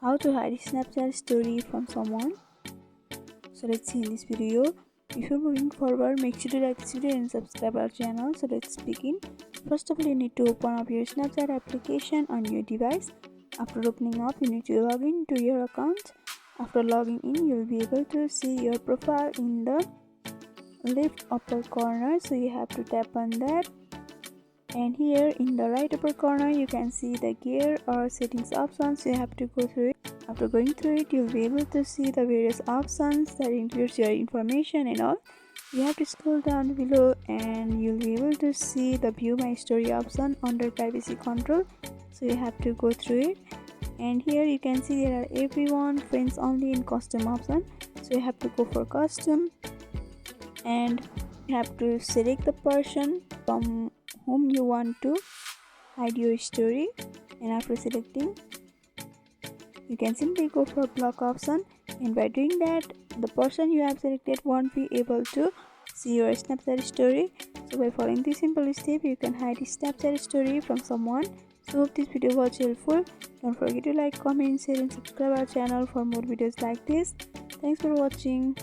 How to hide a Snapchat story from someone. So let's see in this video. Before moving forward, make sure to like this video and subscribe our channel. So let's begin. First of all, you need to open up your Snapchat application on your device. After opening up, you need to log in to your account. After logging in, you will be able to see your profile in the left upper corner. So you have to tap on that. And here in the right upper corner you can see the gear or settings options. You have to go through it. After going through it, you'll be able to see the various options that includes your information and all. You have to scroll down below and you'll be able to see the view my story option under privacy control. So you have to go through it, and here you can see there are everyone, friends only, and custom option. So you have to go for custom, and you have to select the person from whom you want to hide your story, and after selecting you can simply go for block option, and by doing that the person you have selected won't be able to see your Snapchat story. So by following this simple step you can hide a Snapchat story from someone. So hope this video was helpful. Don't forget to like, comment, share and subscribe our channel for more videos like this. Thanks for watching.